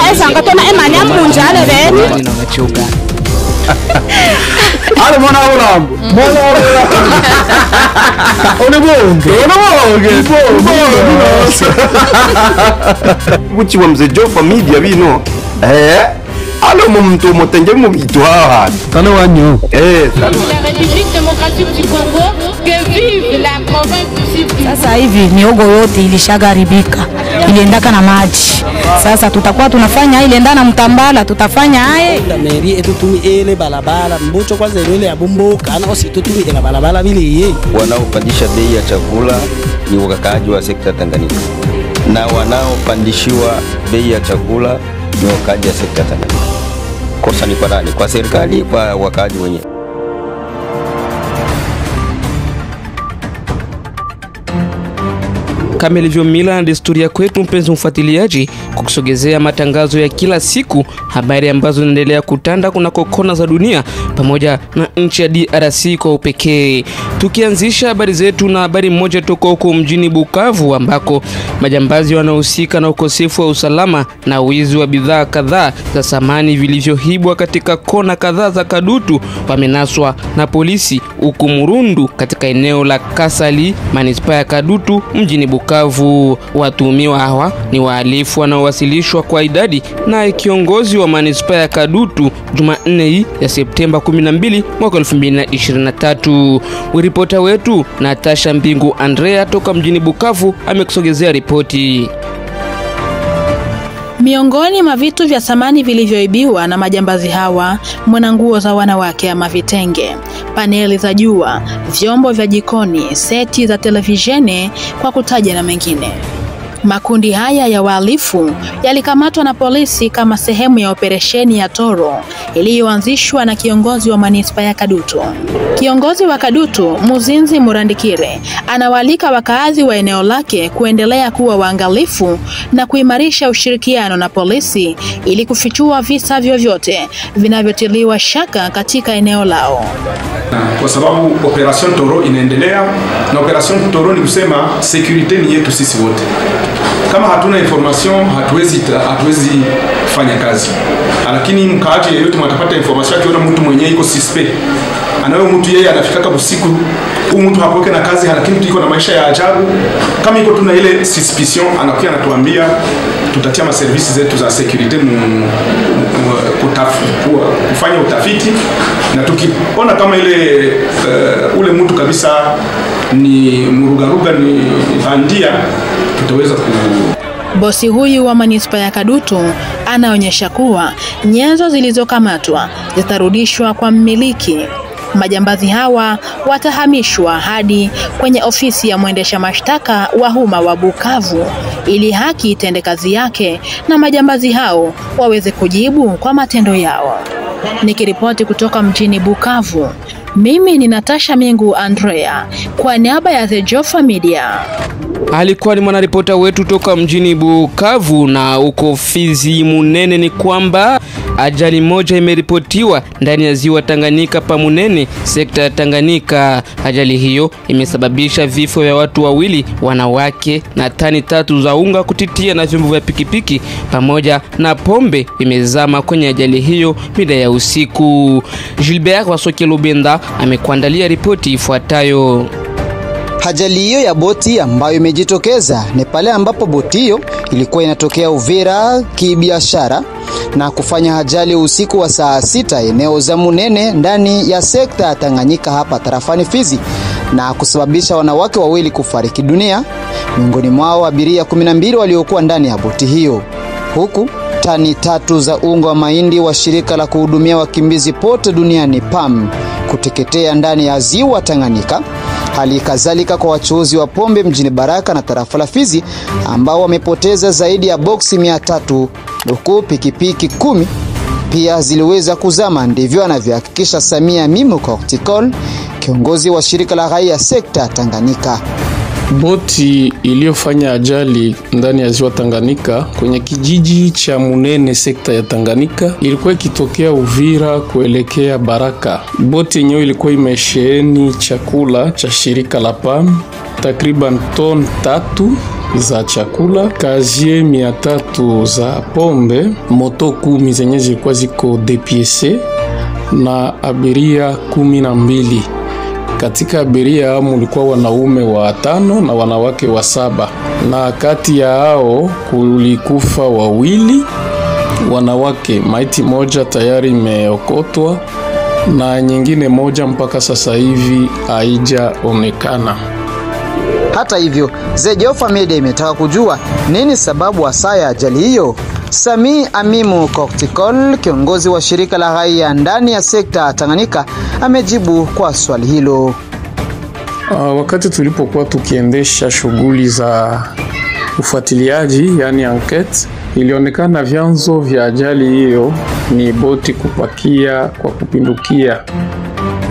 na esanga tona emani amunjale reni na machoka. Ale mwana wangu. Onebonge. Buchi wa mzee Jofa media bino. Alo mumtu motenge mu bitwa. Kana wanyo. La République démocratique du Congo, que vive la province du Sud. Sasa hivi miogo yote ilishagaribika, iliendaka na maji. Sasa tutakuwa tunafanya ile ndana mtambala, tutafanya haye La mairie etutumi ele balabala mbucho kwanza ile ya bumbuka na usitutumi ile balabala bili. Wanaopandisha bei ya chakula ni wakaaji wa sekta Tanganyika, na wanaopandishiwa bei ya chakula ni wakaaji wa sekta Tanganyika. Kosa ni kwa nani? Kwa serikali, kwa wakaaji wenyewe? Kama ilivyo mila na desturi kwetu, mpenzi mfuatiliaji, kukusogezea matangazo ya kila siku, habari ambazo zinaendelea kutanda kunako kona za dunia pamoja na nchi ya DRC kwa upekee. Tukianzisha habari zetu na habari moja toka huko mjini Bukavu, ambako majambazi wanaohusika na ukosefu wa usalama na wizi wa bidhaa kadhaa za samani vilivyoibwa katika kona kadhaa za Kadutu wamenaswa na polisi huko Murundu katika eneo la Kasali, manispaa ya Kadutu mjini Bukavu. Watuhumiwa hawa ni wahalifu wanaowasilishwa kwa idadi na kiongozi wa manispaa ya Kadutu Jumanne hii ya Septemba 12 mwaka 2023. Ripota wetu Natasha Mbingu Andrea toka mjini Bukavu amekusogezea ripoti. Miongoni mwa vitu vya samani vilivyoibiwa na majambazi hawa, mwananguo za wanawake ama vitenge, paneli za jua, vyombo vya jikoni, seti za televisheni kwa kutaja na mengine. Makundi haya ya wahalifu yalikamatwa na polisi kama sehemu ya operesheni ya Toro iliyoanzishwa na kiongozi wa manispaa ya Kadutu. Kiongozi wa Kadutu, Muzinzi Murandikire, anawaalika wakaazi wa eneo lake kuendelea kuwa waangalifu na kuimarisha ushirikiano na polisi ili kufichua visa vyovyote vinavyotiliwa shaka katika eneo lao. Kwa sababu operation Toro inaendelea, na operation Toro ni kusema security ni yetu sisi wote. Kama hatuna information hatuwezi fanya kazi. Lakini mkaaji yeyote mtapata information akiona mtu mwenyewe iko suspect. Anawe mtu yeye anafika usiku, huyu mtu hapoke na kazi, lakini mtu iko na maisha ya ajabu. Kama iko tuna ile suspicion, anakuja anatuambia, tutatia ma services zetu za security kufanya utafiti, na tukiona kama ile ule mtu kabisa ni murugaruga, ni bandia, tutaweza Bosi huyu wa manispaa ya Kadutu anaonyesha kuwa nyenzo zilizokamatwa zitarudishwa kwa mmiliki. Majambazi hawa watahamishwa hadi kwenye ofisi ya mwendesha mashtaka wa umma wa Bukavu ili haki itende kazi yake na majambazi hao waweze kujibu kwa matendo yao. Nikiripoti kutoka mjini Bukavu, mimi ni Natasha Mbingu Andrea kwa niaba ya The Jofa Media. Alikuwa ni mwanaripota wetu toka mjini Bukavu. Na uko Fizi Munene ni kwamba ajali moja imeripotiwa ndani ya ziwa Tanganyika pa Munene, sekta ya Tanganyika. Ajali hiyo imesababisha vifo vya watu wawili, wanawake, na tani 3 za unga kutitia na vyombo vya pikipiki pamoja na pombe imezama kwenye ajali hiyo mida ya usiku. Gilbert Wasokelobenda amekuandalia ripoti ifuatayo. Ajali hiyo ya boti ambayo imejitokeza ni pale ambapo boti hiyo ilikuwa inatokea Uvira kibiashara na kufanya ajali usiku wa saa 6 eneo za Munene ndani ya sekta ya Tanganyika hapa tarafani Fizi, na kusababisha wanawake wawili kufariki dunia, miongoni mwao abiria 12 waliokuwa ndani ya boti hiyo, huku tani 3 za unga wa mahindi wa shirika la kuhudumia wakimbizi pote duniani PAM kuteketea ndani ya ziwa Tanganyika. Hali kadhalika kwa wachuuzi wa pombe mjini Baraka na tarafa la Fizi ambao wamepoteza zaidi ya boksi 300, huku pikipiki 10 pia ziliweza kuzama. Ndivyo anavyohakikisha Samia Mimo Corticol, kiongozi wa shirika la raia sekta Tanganyika. Boti iliyofanya ajali ndani ya ziwa Tanganyika kwenye kijiji cha Munene sekta ya Tanganyika ilikuwa ikitokea Uvira kuelekea Baraka. Boti yenyewe ilikuwa imesheheni chakula cha shirika la PAM takriban ton 3 za chakula, kazie 300 za pombe, moto 10 zenye zilikuwa ziko depiese na abiria 12. Katika abiria mulikuwa wanaume 5 na wanawake 7, na kati ya hao kulikufa 2 wanawake. Maiti moja tayari imeokotwa na nyingine moja mpaka sasa hivi haijaonekana. Hata hivyo, Zejofa Media imetaka kujua nini sababu hasa ya ajali hiyo. Sami Amimu Kortikol, kiongozi wa shirika la raia ndani ya sekta Tanganyika, amejibu kwa swali hilo. Wakati tulipokuwa tukiendesha shughuli za ufuatiliaji, yani enquete, ilionekana vyanzo vya ajali hiyo ni boti kupakia kwa kupindukia.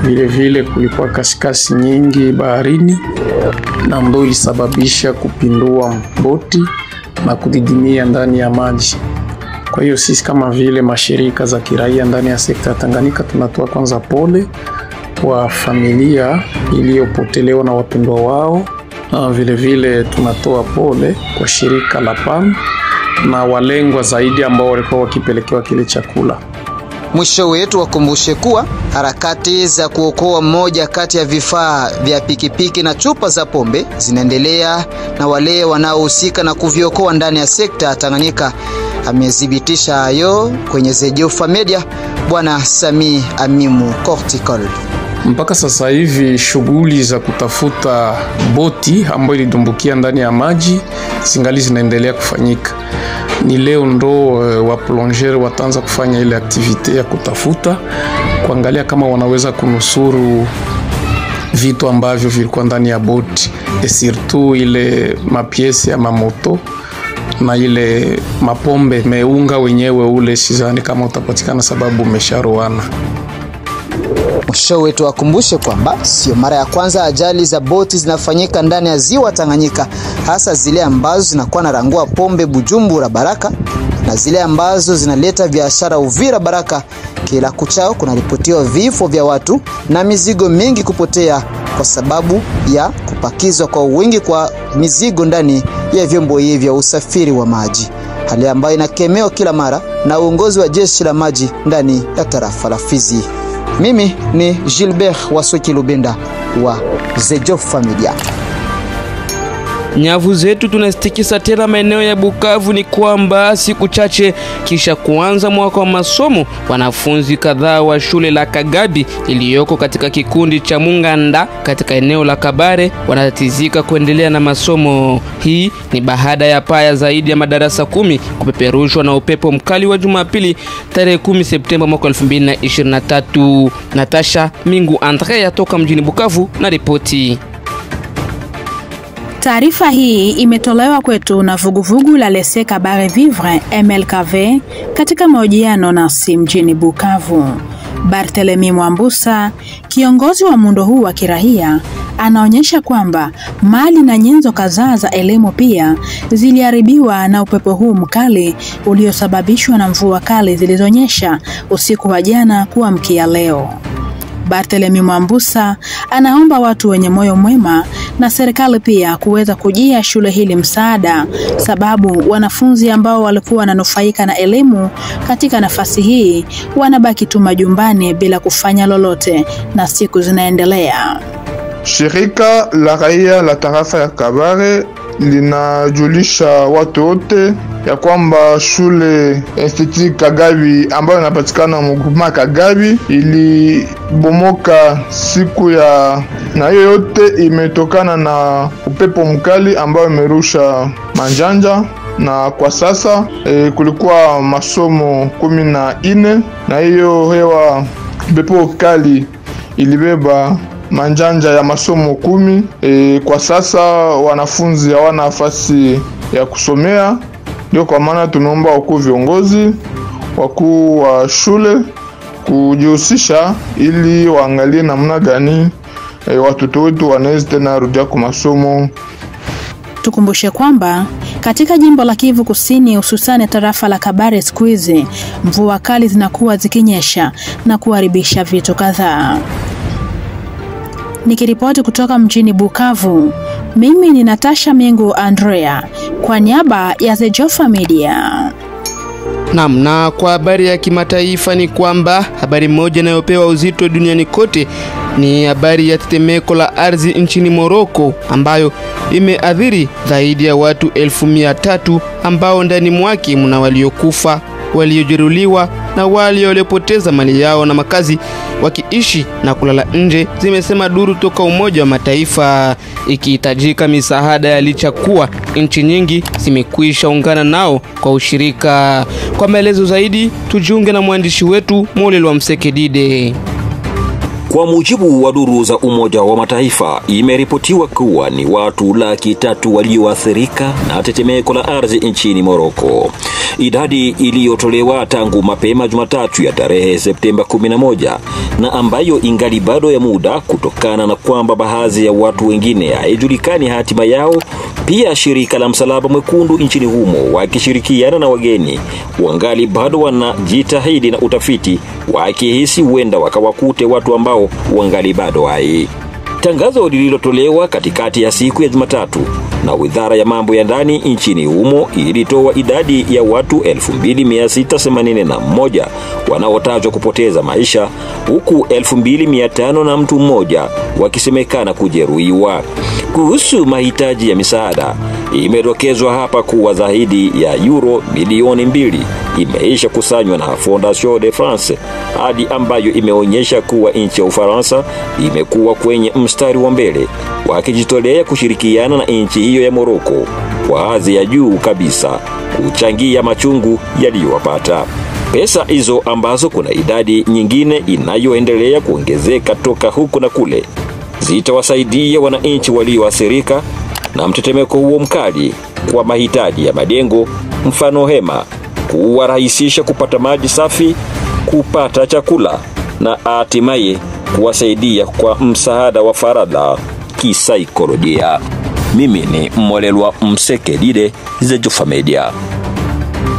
Vile vile kulikuwa kasikasi nyingi baharini na ndio ilisababisha kupindua boti na kudidimia ndani ya maji. Kwa hiyo sisi kama vile mashirika za kiraia ndani ya sekta ya Tanganyika tunatoa kwanza pole kwa familia iliyopotelewa na wapendwa wao. Vile vile tunatoa pole kwa shirika la PAM na walengwa zaidi ambao walikuwa wakipelekewa kile chakula. Mwisho wetu wakumbushe kuwa harakati za kuokoa moja kati ya vifaa vya pikipiki na chupa za pombe zinaendelea na wale wanaohusika na kuviokoa ndani ya sekta ya Tanganyika. Amethibitisha hayo kwenye Zejofa Media Bwana Sami Amimu Kortikol. Mpaka sasa hivi shughuli za kutafuta boti ambayo ilidumbukia ndani ya maji zingali zinaendelea kufanyika. Ni leo ndo wa plonger wataanza kufanya ile activite ya kutafuta, kuangalia kama wanaweza kunusuru vitu ambavyo vilikuwa ndani ya boti, surtout ile mapiesi ya mamoto na ile mapombe. Meunga wenyewe ule sizani kama utapatikana sababu umesharoana. Mwisho wetu wakumbushe kwamba sio mara ya kwanza ajali za boti zinafanyika ndani ya ziwa Tanganyika, hasa zile ambazo zinakuwa na rangua pombe Bujumbura Baraka na zile ambazo zinaleta biashara Uvira Baraka. Kila kuchao kunaripotiwa vifo vya watu na mizigo mingi kupotea kwa sababu ya kupakizwa kwa wingi kwa mizigo ndani ya vyombo hivi vya usafiri wa maji, hali ambayo inakemewa kila mara na uongozi wa jeshi la maji ndani ya tarafa la Fizi. Mimi ni Gilbert Wasoki Lubenda wa Zejofa Media. Nyavu zetu tunastikisa tena maeneo ya Bukavu. Ni kwamba siku chache kisha kuanza mwaka wa masomo, wanafunzi kadhaa wa shule la Kagabi iliyoko katika kikundi cha Munganda katika eneo la Kabare wanatatizika kuendelea na masomo. Hii ni baada ya paya zaidi ya madarasa 10 kupeperushwa na upepo mkali wa Jumapili tarehe 10 Septemba mwaka 2023. Natasha Mingu Andrea toka mjini Bukavu na ripoti. Taarifa hii imetolewa kwetu na vuguvugu la Laissez Kabare Vivre MLKV katika mahojiano nasi mjini Bukavu. Barthelemy Mwambusa, kiongozi wa muundo huu wa kirahia, anaonyesha kwamba mali na nyenzo kadhaa za elimu pia ziliharibiwa na upepo huu mkali uliosababishwa na mvua kali zilizonyesha usiku wa jana kuamkia leo. Barthelemy Mwambusa anaomba watu wenye moyo mwema na serikali pia kuweza kujia shule hili msaada, sababu wanafunzi ambao walikuwa wananufaika na elimu katika nafasi hii wanabaki tu majumbani bila kufanya lolote na siku zinaendelea. Shirika la raia la tarafa ya Kabare linajulisha watu wote ya kwamba shule Institut Kagabi ambayo inapatikana mgrupema Kagabi ilibomoka siku ya, na hiyo yote imetokana na upepo mkali ambao imerusha manjanja. Na kwa sasa kulikuwa masomo 14 na hiyo hewa upepo kali ilibeba manjanja ya masomo 10. Kwa sasa wanafunzi hawana nafasi ya kusomea. Ndio kwa maana tumeomba wakuu viongozi, wakuu wa shule kujihusisha ili waangalie namna gani watoto wetu wanaweza tena rudia kwa masomo. Tukumbushe kwamba katika jimbo la Kivu Kusini, hususan tarafa la Kabare, siku hizi mvua kali zinakuwa zikinyesha na kuharibisha vitu kadhaa. Nikiripoti kutoka mjini Bukavu, Mimi ni Natasha Mengo Andrea kwa niaba ya The Jofa Media. Naam, na kwa habari ya kimataifa ni kwamba habari moja inayopewa uzito duniani kote ni habari ya tetemeko la ardhi nchini Morocco ambayo imeathiri zaidi ya watu 1300 ambao ndani mwake mna waliokufa, waliojeruhiwa na wale waliopoteza mali yao na makazi wakiishi na kulala nje, zimesema duru toka Umoja wa Mataifa, ikihitajika misaada ya licha kuwa nchi nyingi zimekwisha ungana nao kwa ushirika. Kwa maelezo zaidi tujiunge na mwandishi wetu Molelwa Msekedide. Kwa mujibu wa duru za Umoja wa Mataifa, imeripotiwa kuwa ni watu 300,000 walioathirika na tetemeko la ardhi nchini Morocco. Idadi iliyotolewa tangu mapema Jumatatu ya tarehe Septemba 11 na ambayo ingali bado ya muda kutokana na kwamba baadhi ya watu wengine haijulikani hatima yao. Pia shirika la Msalaba Mwekundu nchini humo wakishirikiana na wageni wangali bado wanajitahidi na utafiti wakihisi huenda wakawakute watu ambao wangali bado hai. Tangazo lililotolewa katikati ya siku ya Jumatatu na Wizara ya Mambo ya Ndani nchini humo ilitoa idadi ya watu 2681 wanaotajwa kupoteza maisha, huku 2500 na mtu mmoja wakisemekana kujeruhiwa. Kuhusu mahitaji ya misaada, imedokezwa hapa kuwa zaidi ya euro milioni 2 imeisha kusanywa na Fondation de France, hadi ambayo imeonyesha kuwa nchi ya Ufaransa imekuwa kwenye mstari wa mbele wakijitolea kushirikiana na nchi hiyo ya Morocco kwa hadhi ya juu kabisa kuchangia machungu yaliyowapata. Pesa hizo ambazo kuna idadi nyingine inayoendelea kuongezeka toka huku na kule zitawasaidia wananchi walioathirika na mtetemeko huo mkali kwa mahitaji ya majengo, mfano hema, kuwarahisisha kupata maji safi, kupata chakula na hatimaye kuwasaidia kwa msaada wa faragha kisaikolojia. Mimi ni Molelwa Msekedide, The Jofa Media.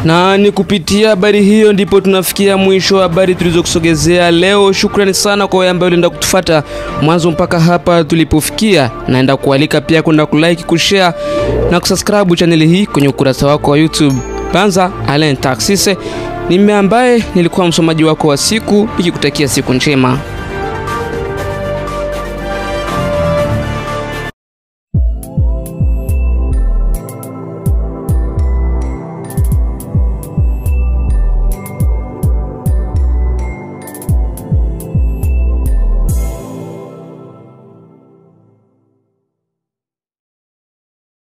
Na ni kupitia habari hiyo ndipo tunafikia mwisho wa habari tulizokusogezea leo. Shukrani sana kwa wale ambao walienda kutufuata mwanzo mpaka hapa tulipofikia. Naenda kualika pia kwenda kulike, kushare na kusubscribe channel hii kwenye ukurasa wako wa YouTube. Banza Alain Taxise, nime ambaye nilikuwa msomaji wako wa siku, nikikutakia siku njema.